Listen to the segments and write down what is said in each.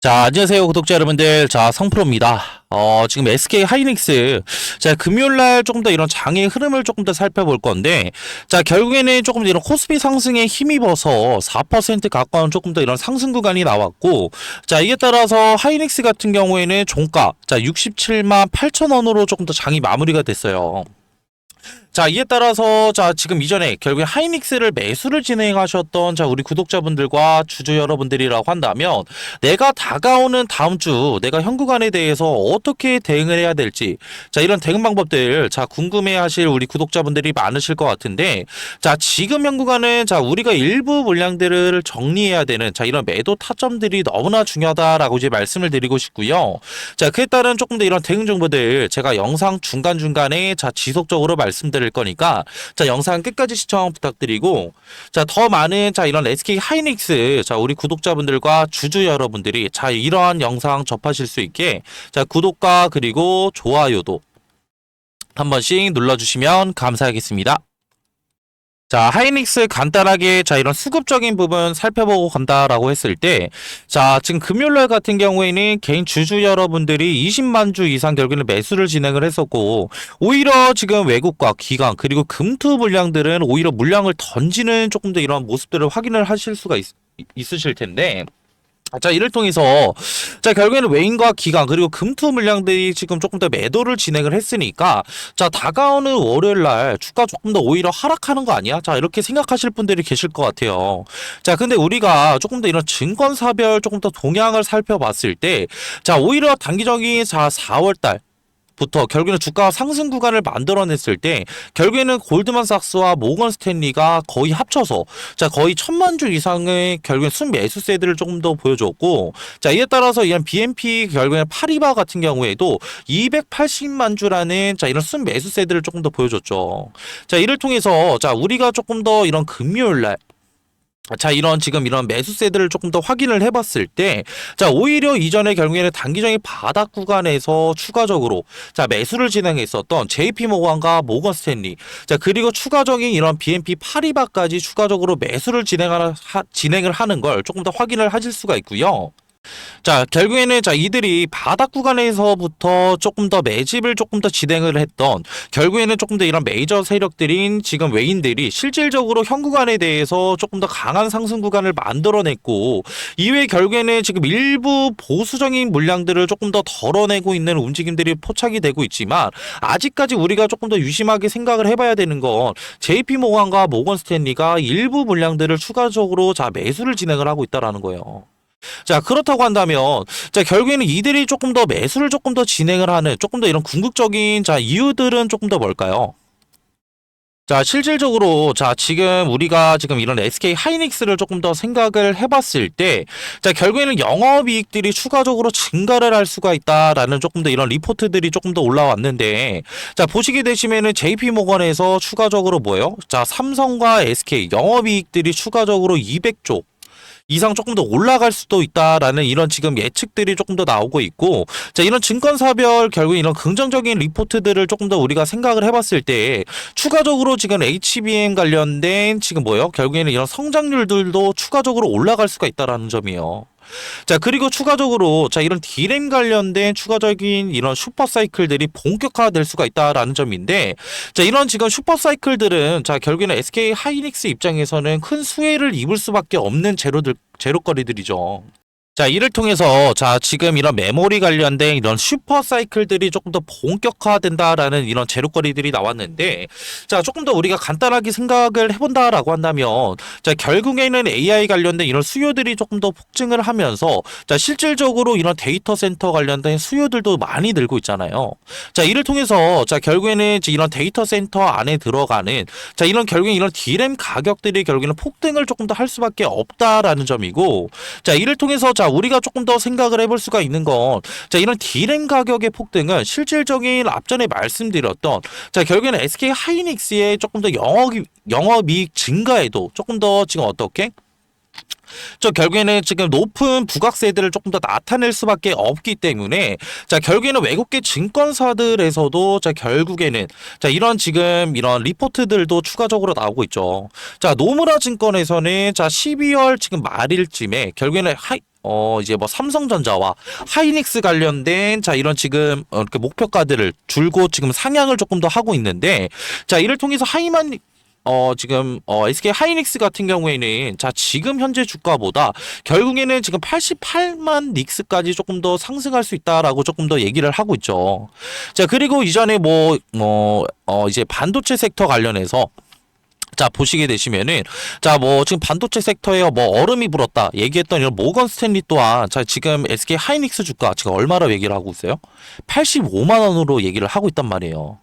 자, 안녕하세요, 구독자 여러분들. 자, 성프로입니다. 지금 SK 하이닉스. 자, 금요일날 조금 더 이런 장의 흐름을 조금 더 살펴볼 건데, 자, 결국에는 조금 더 이런 코스피 상승에 힘입어서 4% 가까운 조금 더 이런 상승 구간이 나왔고, 자, 이에 따라서 하이닉스 같은 경우에는 종가, 자, 67만 8천 원으로 조금 더 장이 마무리가 됐어요. 자, 이에 따라서 자, 지금 이전에 결국에 하이닉스를 매수를 진행하셨던 자, 우리 구독자분들과 주주 여러분들이라고 한다면 내가 다가오는 다음 주 내가 현 구간에 대해서 어떻게 대응을 해야 될지, 자, 이런 대응 방법들 자, 궁금해 하실 우리 구독자분들이 많으실 것 같은데, 자, 지금 현 구간은 자, 우리가 일부 물량들을 정리해야 되는 자, 이런 매도 타점들이 너무나 중요하다라고 이제 말씀을 드리고 싶고요. 자, 그에 따른 조금 더 이런 대응 정보들 제가 영상 중간중간에 자, 지속적으로 말씀드릴 거니까 자, 영상 끝까지 시청 부탁드리고, 자, 더 많은 자, 이런 SK 하이닉스 자, 우리 구독자분들과 주주 여러분들이 자, 이러한 영상 접하실 수 있게 자, 구독과 그리고 좋아요도 한 번씩 눌러주시면 감사하겠습니다. 자, 하이닉스 간단하게 자, 이런 수급적인 부분 살펴보고 간다라고 했을 때, 자, 지금 금요일날 같은 경우에는 개인 주주 여러분들이 20만 주 이상 결국에는 매수를 진행을 했었고, 오히려 지금 외국과 기관 그리고 금투 물량들은 오히려 물량을 던지는 조금 더 이런 모습들을 확인을 하실 수가 있으실 텐데, 자, 이를 통해서 자, 결국에는 외인과 기관 그리고 금투 물량들이 지금 조금 더 매도를 진행을 했으니까, 자, 다가오는 월요일 날 주가 조금 더 오히려 하락하는 거 아니야? 자, 이렇게 생각하실 분들이 계실 것 같아요. 자, 근데 우리가 조금 더 이런 증권사별 조금 더 동향을 살펴봤을 때, 자, 오히려 단기적인 자, 4월 달 부터 결국에는 주가 상승 구간을 만들어냈을 때 결국에는 골드만삭스와 모건 스탠리가 거의 합쳐서 자, 거의 1,000만 주 이상의 결국엔 순매수세들을 조금 더 보여줬고, 자, 이에 따라서 이런 BNP 결국에는 파리바 같은 경우에도 280만 주라는 자, 이런 순매수세들을 조금 더 보여줬죠. 자, 이를 통해서 자, 우리가 조금 더 이런 금요일 날 자, 이런 지금 이런 매수세들을 조금 더 확인을 해봤을 때, 자, 오히려 이전에 결국에는 단기적인 바닥 구간에서 추가적으로 자, 매수를 진행했었던 JP모건과 모건 스탠리, 자, 그리고 추가적인 이런 BNP 파리바까지 추가적으로 매수를 진행을 하는 걸 조금 더 확인을 하실 수가 있고요. 자, 결국에는 자, 이들이 바닥 구간에서부터 조금 더 매집을 조금 더 진행을 했던, 결국에는 조금 더 이런 메이저 세력들인 지금 외인들이 실질적으로 현 구간에 대해서 조금 더 강한 상승 구간을 만들어냈고, 이외에 결국에는 지금 일부 보수적인 물량들을 조금 더 덜어내고 있는 움직임들이 포착이 되고 있지만, 아직까지 우리가 조금 더 유심하게 생각을 해봐야 되는 건 JP모건과 모건 스탠리가 일부 물량들을 추가적으로 자, 매수를 진행을 하고 있다라는 거예요. 자, 그렇다고 한다면, 자, 결국에는 이들이 조금 더 매수를 조금 더 진행을 하는 조금 더 이런 궁극적인 자, 이유들은 조금 더 뭘까요? 자, 실질적으로 자, 지금 우리가 지금 이런 SK 하이닉스를 조금 더 생각을 해봤을 때, 자, 결국에는 영업이익들이 추가적으로 증가를 할 수가 있다라는 조금 더 이런 리포트들이 조금 더 올라왔는데, 자, 보시게 되시면은 JP모건에서 추가적으로 뭐예요? 자, 삼성과 SK 영업이익들이 추가적으로 200조 이상 조금 더 올라갈 수도 있다라는 이런 지금 예측들이 조금 더 나오고 있고, 자, 이런 증권사별 결국 이런 긍정적인 리포트들을 조금 더 우리가 생각을 해봤을 때 추가적으로 지금 HBM 관련된 지금 뭐요? 결국에는 이런 성장률들도 추가적으로 올라갈 수가 있다라는 점이에요. 자, 그리고 추가적으로 자, 이런 D램 관련된 추가적인 이런 슈퍼사이클들이 본격화될 수가 있다라는 점인데, 자, 이런 지금 슈퍼사이클들은 자, 결국에는 SK 하이닉스 입장에서는 큰 수혜를 입을 수밖에 없는 재료거리들이죠. 자, 이를 통해서 자, 지금 이런 메모리 관련된 이런 슈퍼 사이클들이 조금 더 본격화된다라는 이런 재료거리들이 나왔는데, 자, 조금 더 우리가 간단하게 생각을 해본다라고 한다면, 자, 결국에는 AI 관련된 이런 수요들이 조금 더 폭증을 하면서 자, 실질적으로 이런 데이터 센터 관련된 수요들도 많이 늘고 있잖아요. 자, 이를 통해서 자, 결국에는 이런 데이터 센터 안에 들어가는 자, 이런 결국에 이런 D램 가격들이 결국에는 폭등을 조금 더 할 수밖에 없다라는 점이고, 자, 이를 통해서 자, 우리가 조금 더 생각을 해볼 수가 있는 건, 자, 이런 D램 가격의 폭등은 실질적인 앞전에 말씀드렸던 자, 결국에는 SK 하이닉스의 조금 더 영업이익 증가에도 조금 더 지금 어떻게 저 결국에는 지금 높은 부각세들을 조금 더 나타낼 수밖에 없기 때문에 자 결국에는 외국계 증권사들에서도 자 결국에는 자 이런 지금 이런 리포트들도 추가적으로 나오고 있죠. 자 노무라 증권에서는 자 12월 지금 말일쯤에 결국에는 이제 뭐 삼성전자와 하이닉스 관련된 자 이런 지금 이렇게 목표가들을 줄고 지금 상향을 조금 더 하고 있는데 자 이를 통해서 지금 SK 하이닉스 같은 경우에는 자 지금 현재 주가보다 결국에는 지금 88만 닉스까지 조금 더 상승할 수 있다라고 조금 더 얘기를 하고 있죠. 자 그리고 이전에 이제 반도체 섹터 관련해서 자 보시게 되시면은 자 뭐 지금 반도체 섹터에 뭐 얼음이 불었다 얘기했던 이런 모건 스탠리 또한 자 지금 SK 하이닉스 주가 지금 얼마로 얘기를 하고 있어요? 85만 원으로 얘기를 하고 있단 말이에요.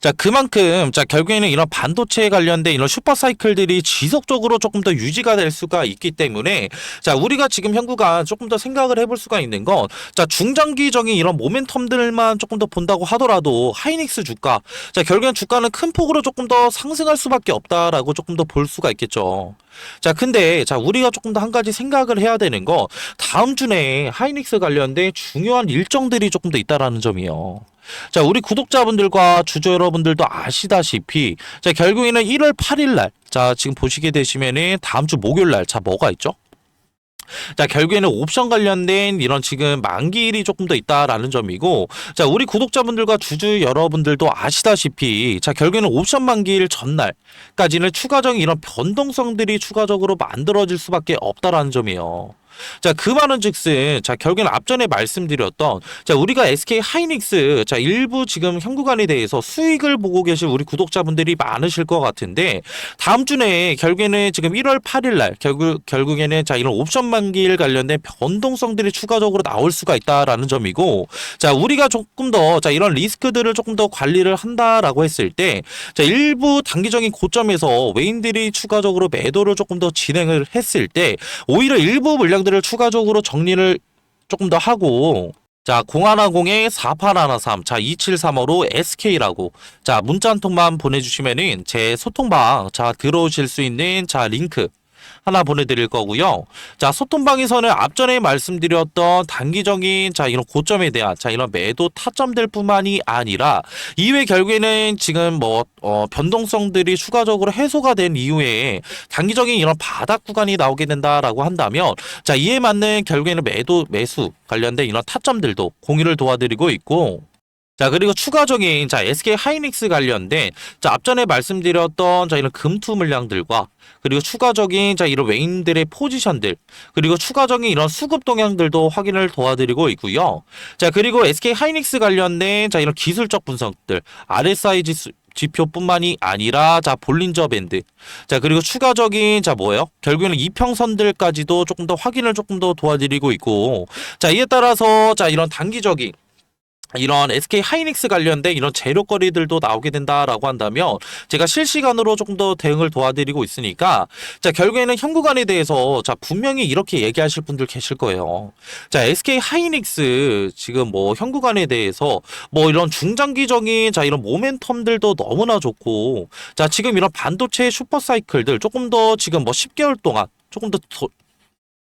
자, 그만큼, 자, 결국에는 이런 반도체에 관련된 이런 슈퍼사이클들이 지속적으로 조금 더 유지가 될 수가 있기 때문에, 자, 우리가 지금 현구가 조금 더 생각을 해볼 수가 있는 건, 자, 중장기적인 이런 모멘텀들만 조금 더 본다고 하더라도, 하이닉스 주가, 자, 결국엔 주가는 큰 폭으로 조금 더 상승할 수밖에 없다라고 조금 더 볼 수가 있겠죠. 자, 근데, 자, 우리가 조금 더 한 가지 생각을 해야 되는 거, 다음 주 내에 하이닉스 관련된 중요한 일정들이 조금 더 있다라는 점이에요. 자, 우리 구독자분들과 주주 여러분들도 아시다시피, 자, 결국에는 1월 8일 날, 자, 지금 보시게 되시면은 다음 주 목요일 날, 자, 뭐가 있죠? 자, 결국에는 옵션 관련된 이런 지금 만기일이 조금 더 있다라는 점이고, 자, 우리 구독자분들과 주주 여러분들도 아시다시피, 자, 결국에는 옵션 만기일 전날까지는 추가적인 이런 변동성들이 추가적으로 만들어질 수밖에 없다라는 점이에요. 자, 그 말은 즉슨, 자, 결국에는 앞전에 말씀드렸던, 자, 우리가 SK 하이닉스, 자, 일부 지금 현구간에 대해서 수익을 보고 계실 우리 구독자분들이 많으실 것 같은데, 다음 주 내에 결국에는 지금 1월 8일 날, 결국에는 자, 이런 옵션 만기일 관련된 변동성들이 추가적으로 나올 수가 있다라는 점이고, 자, 우리가 조금 더, 자, 이런 리스크들을 조금 더 관리를 한다라고 했을 때, 자, 일부 단기적인 고점에서 외인들이 추가적으로 매도를 조금 더 진행을 했을 때, 오히려 일부 물량들을 추가적으로 정리를 조금 더 하고 자 0110-4813 자 2735로 SK라고 자 문자 한 통만 보내주시면은 제 소통방 자 들어오실 수 있는 자 링크 하나 보내드릴 거고요. 자 소통방에서는 앞전에 말씀드렸던 단기적인 자 이런 고점에 대한 자 이런 매도 타점들 뿐만이 아니라 이후에 결국에는 지금 변동성들이 추가적으로 해소가 된 이후에 단기적인 이런 바닥 구간이 나오게 된다라고 한다면 자 이에 맞는 결국에는 매수 관련된 이런 타점들도 공유를 도와드리고 있고 자 그리고 추가적인 자 SK 하이닉스 관련된 자 앞전에 말씀드렸던 자 이런 금투 물량들과 그리고 추가적인 자 이런 외인들의 포지션들 그리고 추가적인 이런 수급 동향들도 확인을 도와드리고 있고요. 자 그리고 SK 하이닉스 관련된 자 이런 기술적 분석들 RSI 지표뿐만이 아니라 자 볼린저 밴드 자 그리고 추가적인 자 결국에는 이평선들까지도 조금 더 확인을 조금 더 도와드리고 있고 자 이에 따라서 자 이런 단기적인 이런 SK 하이닉스 관련된 이런 재료거리들도 나오게 된다라고 한다면 제가 실시간으로 조금 더 대응을 도와드리고 있으니까 자 결국에는 현구간에 대해서 자 분명히 이렇게 얘기하실 분들 계실 거예요. 자 SK 하이닉스 지금 현구간에 대해서 이런 중장기적인 자 이런 모멘텀들도 너무나 좋고 자 지금 이런 반도체 슈퍼사이클들 조금 더 지금 10개월 동안 조금 더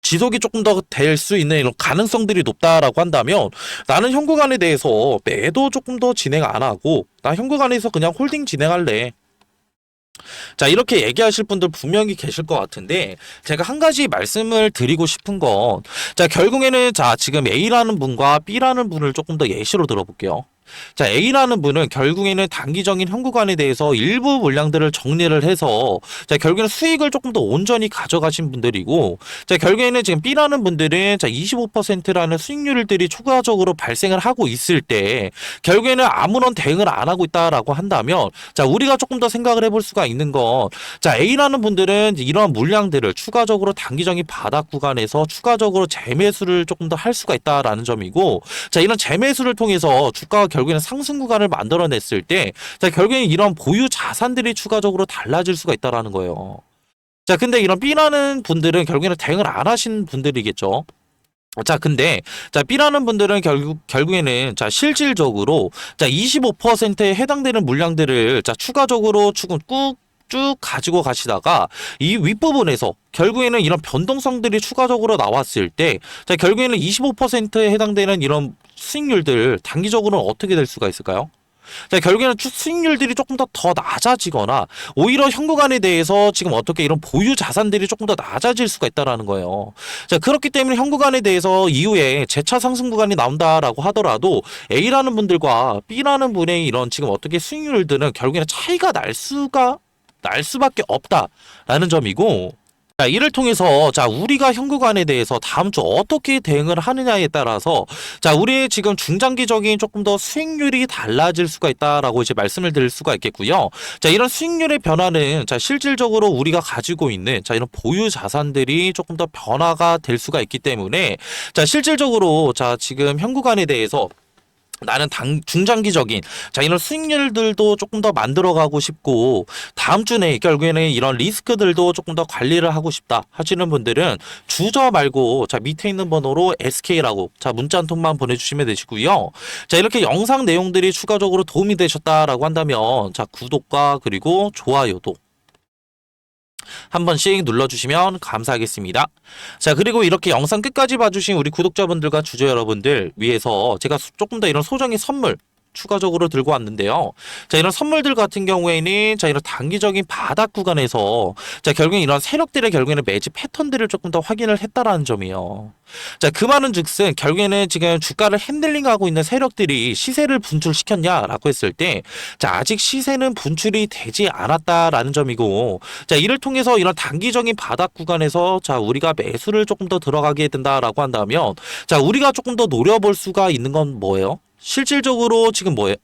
지속이 조금 더 될 수 있는 이런 가능성들이 높다라고 한다면 나는 현구간에 대해서 매도 조금 더 진행 안 하고 나 현구간에서 그냥 홀딩 진행할래. 자 이렇게 얘기하실 분들 분명히 계실 것 같은데 제가 한 가지 말씀을 드리고 싶은 건 자 결국에는 자 지금 A라는 분과 B라는 분을 조금 더 예시로 들어볼게요. 자 A라는 분은 결국에는 단기적인 현구간에 대해서 일부 물량들을 정리를 해서 자 결국에는 수익을 조금 더 온전히 가져가신 분들이고 자 결국에는 지금 B라는 분들은 자 25%라는 수익률들이 추가적으로 발생을 하고 있을 때 결국에는 아무런 대응을 안 하고 있다라고 한다면 자 우리가 조금 더 생각을 해볼 수가 있는 건 자 A라는 분들은 이러한 물량들을 추가적으로 단기적인 바닥 구간에서 추가적으로 재매수를 조금 더 할 수가 있다라는 점이고 자 이런 재매수를 통해서 주가가 결국에는 상승 구간을 만들어냈을 때, 자, 결국에는 이런 보유 자산들이 추가적으로 달라질 수가 있다라는 거예요. 자, 근데 이런 B라는 분들은 결국에는 대응을 안 하신 분들이겠죠. 자, 근데, 자, B라는 분들은 결국에는, 자, 실질적으로, 자, 25%에 해당되는 물량들을, 자, 추가적으로 꾹 쭉 가지고 가시다가 이 윗부분에서 결국에는 이런 변동성들이 추가적으로 나왔을 때, 자, 결국에는 25%에 해당되는 이런 수익률들 단기적으로는 어떻게 될 수가 있을까요? 자, 결국에는 수익률들이 조금 더 낮아지거나 오히려 현구간에 대해서 지금 어떻게 이런 보유 자산들이 조금 더 낮아질 수가 있다라는 거예요. 자, 그렇기 때문에 현구간에 대해서 이후에 재차 상승 구간이 나온다라고 하더라도 A라는 분들과 B라는 분의 이런 지금 어떻게 수익률들은 결국에는 차이가 날 수밖에 없다라는 점이고, 자, 이를 통해서 자, 우리가 현구간에 대해서 다음 주 어떻게 대응을 하느냐에 따라서 자, 우리의 지금 중장기적인 조금 더 수익률이 달라질 수가 있다라고 이제 말씀을 드릴 수가 있겠고요. 자, 이런 수익률의 변화는 자, 실질적으로 우리가 가지고 있는 자, 이런 보유 자산들이 조금 더 변화가 될 수가 있기 때문에 자, 실질적으로 자, 지금 현구간에 대해서 나는 중장기적인 자, 이런 수익률들도 조금 더 만들어가고 싶고 다음 주 내 결국에는 이런 리스크들도 조금 더 관리를 하고 싶다 하시는 분들은 주저 말고 자, 밑에 있는 번호로 SK라고 자, 문자 한 통만 보내주시면 되시고요. 자, 이렇게 영상 내용들이 추가적으로 도움이 되셨다라고 한다면 자, 구독과 그리고 좋아요도 한 번씩 눌러주시면 감사하겠습니다. 자, 그리고 이렇게 영상 끝까지 봐주신 우리 구독자분들과 주주 여러분들 위해서 제가 조금 더 이런 소정의 선물 추가적으로 들고 왔는데요. 자, 이런 선물들 같은 경우에는 자, 이런 단기적인 바닥 구간에서 자, 결국엔 이런 세력들의 결국에는 매집 패턴들을 조금 더 확인을 했다라는 점이에요. 자, 그 말은 즉슨 결국에는 지금 주가를 핸들링하고 있는 세력들이 시세를 분출시켰냐라고 했을 때 자, 아직 시세는 분출이 되지 않았다라는 점이고, 자, 이를 통해서 이런 단기적인 바닥 구간에서 자, 우리가 매수를 조금 더 들어가게 된다라고 한다면 자, 우리가 조금 더 노려볼 수가 있는 건 뭐예요? 실질적으로 지금 뭐예요?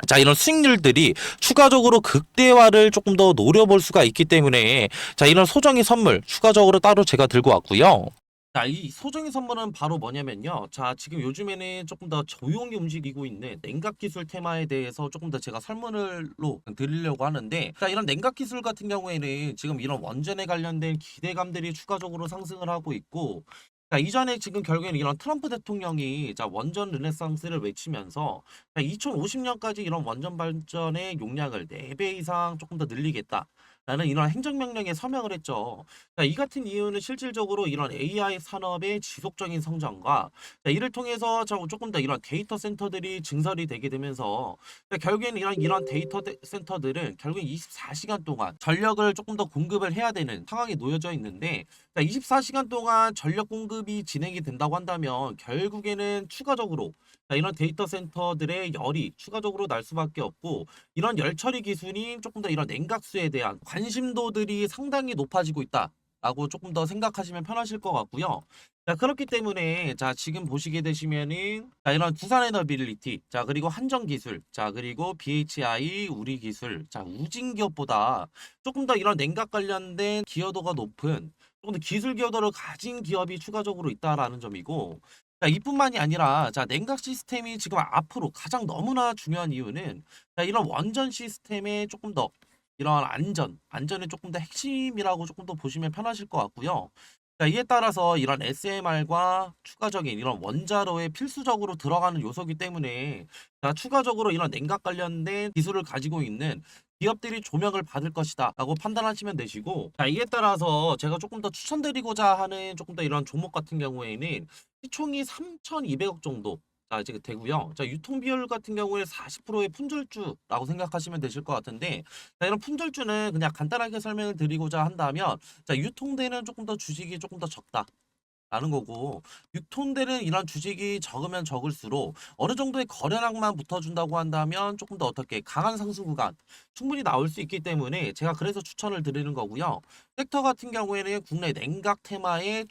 자, 이런 수익률들이 추가적으로 극대화를 조금 더 노려볼 수가 있기 때문에 자, 이런 소정의 선물 추가적으로 따로 제가 들고 왔고요. 자, 이 소정의 선물은 바로 뭐냐면요. 자, 지금 요즘에는 조금 더 조용히 움직이고 있는 냉각 기술 테마에 대해서 조금 더 제가 설문으로 드리려고 하는데, 자, 이런 냉각 기술 같은 경우에는 지금 이런 원전에 관련된 기대감들이 추가적으로 상승을 하고 있고, 자, 이전에 지금 결국에는 이런 트럼프 대통령이 자, 원전 르네상스를 외치면서 자, 2050년까지 이런 원전 발전의 용량을 4배 이상 조금 더 늘리겠다. 라는 이런 행정명령에 서명을 했죠. 자, 이 같은 이유는 실질적으로 이런 AI 산업의 지속적인 성장과 자, 이를 통해서 조금 더 이런 데이터 센터들이 증설이 되게 되면서 자, 결국에는 이런 데이터 센터들은 결국 24시간 동안 전력을 조금 더 공급을 해야 되는 상황에 놓여져 있는데, 자, 24시간 동안 전력 공급이 진행이 된다고 한다면 결국에는 추가적으로 자, 이런 데이터 센터들의 열이 추가적으로 날 수밖에 없고, 이런 열 처리 기술이 조금 더 이런 냉각수에 대한 관심도들이 상당히 높아지고 있다라고 조금 더 생각하시면 편하실 것 같고요. 자, 그렇기 때문에 자, 지금 보시게 되시면은 자, 이런 두산에너빌리티, 자, 그리고 한정기술, 자, 그리고 BHI 우리기술, 자, 우진기업보다 조금 더 이런 냉각 관련된 기여도가 높은 조금 더 기술 기여도를 가진 기업이 추가적으로 있다라는 점이고, 자, 이뿐만이 아니라 자, 냉각 시스템이 지금 앞으로 가장 너무나 중요한 이유는 자, 이런 원전 시스템의 조금 더 이런 안전의 조금 더 핵심이라고 조금 더 보시면 편하실 것 같고요. 자, 이에 따라서 이런 SMR과 추가적인 이런 원자로에 필수적으로 들어가는 요소이기 때문에 자, 추가적으로 이런 냉각 관련된 기술을 가지고 있는 기업들이 조명을 받을 것이다 라고 판단하시면 되시고, 자, 이에 따라서 제가 조금 더 추천드리고자 하는 조금 더 이런 종목 같은 경우에는 시총이 3,200억 정도 자, 이제 되고요. 자, 유통 비율 같은 경우에 40%의 품절주라고 생각하시면 되실 것 같은데, 자, 이런 품절주는 그냥 간단하게 설명을 드리고자 한다면 자, 유통되는 조금 더 주식이 조금 더 적다 라는 거고, 유통되는 이런 주식이 적으면 적을수록 어느 정도의 거래량만 붙어준다고 한다면 조금 더 어떻게 강한 상승 구간 충분히 나올 수 있기 때문에 제가 그래서 추천을 드리는 거고요. 섹터 같은 경우에는 국내 냉각 테마의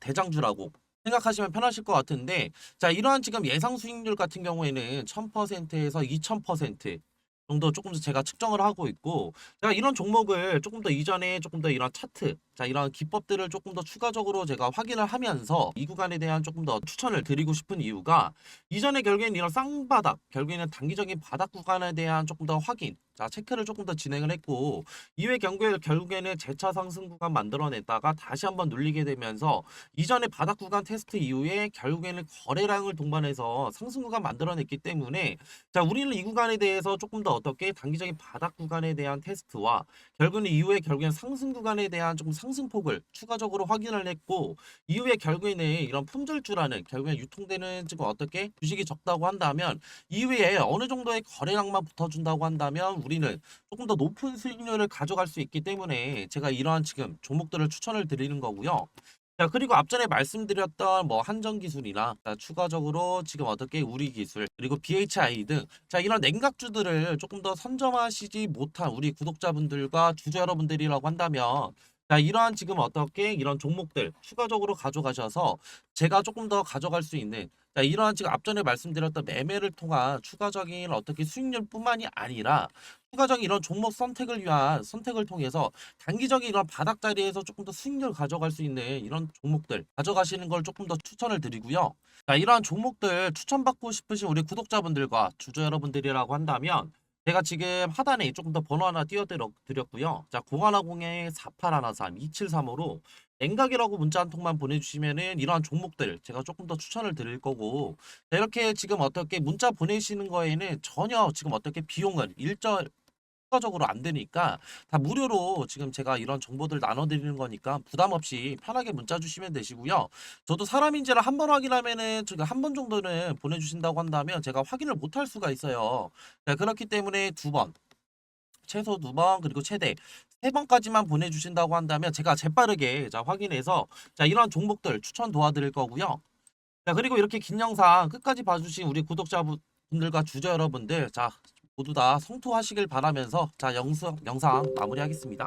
대장주라고 생각하시면 편하실 것 같은데, 자, 이러한 지금 예상 수익률 같은 경우에는 1000%에서 2000% 정도 조금 더 제가 측정을 하고 있고, 제가 이런 종목을 조금 더 이전에 조금 더 이런 차트, 자, 이런 기법들을 조금 더 추가적으로 제가 확인을 하면서 이 구간에 대한 조금 더 추천을 드리고 싶은 이유가, 이전에 결국에는 이런 쌍바닥, 결국에는 단기적인 바닥 구간에 대한 조금 더 확인, 자 체크를 조금 더 진행을 했고 이후에 결국에는 재차 상승 구간 만들어냈다가 다시 한번 눌리게 되면서 이전에 바닥 구간 테스트 이후에 결국에는 거래량을 동반해서 상승 구간 만들어냈기 때문에 자 우리는 이 구간에 대해서 조금 더 어떻게 단기적인 바닥 구간에 대한 테스트와 결국엔 상승 구간에 대한 좀 상승폭을 추가적으로 확인을 했고 이후에 결국에는 이런 품절주라는 결국엔 유통되는 지금 어떻게 주식이 적다고 한다면 이후에 어느 정도의 거래량만 붙어준다고 한다면 우리는 조금 더 높은 수익률을 가져갈 수 있기 때문에 제가 이러한 지금 종목들을 추천을 드리는 거고요. 자, 그리고 앞전에 말씀드렸던 뭐 한전기술이나 추가적으로 지금 어떻게 우리기술 그리고 BHI 등 자, 이런 냉각주들을 조금 더 선점하시지 못한 우리 구독자분들과 주주 여러분들이라고 한다면 자, 이러한 지금 어떻게 이런 종목들 추가적으로 가져가셔서 제가 조금 더 가져갈 수 있는 자, 이러한 지금 앞전에 말씀드렸던 매매를 통한 추가적인 어떻게 수익률뿐만이 아니라 추가적인 이런 종목 선택을 위한 선택을 통해서 단기적인 이런 바닥 자리에서 조금 더 수익률 가져갈 수 있는 이런 종목들 가져가시는 걸 조금 더 추천을 드리고요. 자, 이러한 종목들 추천받고 싶으신 우리 구독자분들과 주주 여러분들이라고 한다면 제가 지금 하단에 조금 더 번호 하나 띄워드렸고요. 자, 0110-4813-2735로 냉각이라고 문자 한 통만 보내주시면은 이러한 종목들 제가 조금 더 추천을 드릴 거고 자, 이렇게 지금 어떻게 문자 보내시는 거에는 전혀 지금 어떻게 비용은 추가적으로 안 되니까 다 무료로 지금 제가 이런 정보들 나눠드리는 거니까 부담 없이 편하게 문자 주시면 되시고요. 저도 사람인지를 한 번 확인하면은 제가 한 번 정도는 보내주신다고 한다면 제가 확인을 못 할 수가 있어요. 자, 그렇기 때문에 두 번, 최소 두 번, 그리고 최대 세 번까지만 보내주신다고 한다면 제가 재빠르게 자, 확인해서 자, 이런 종목들 추천 도와드릴 거고요. 자, 그리고 이렇게 긴 영상 끝까지 봐주신 우리 구독자분들과 주주 여러분들 자, 모두 다 성투하시길 바라면서 자, 영상 마무리하겠습니다.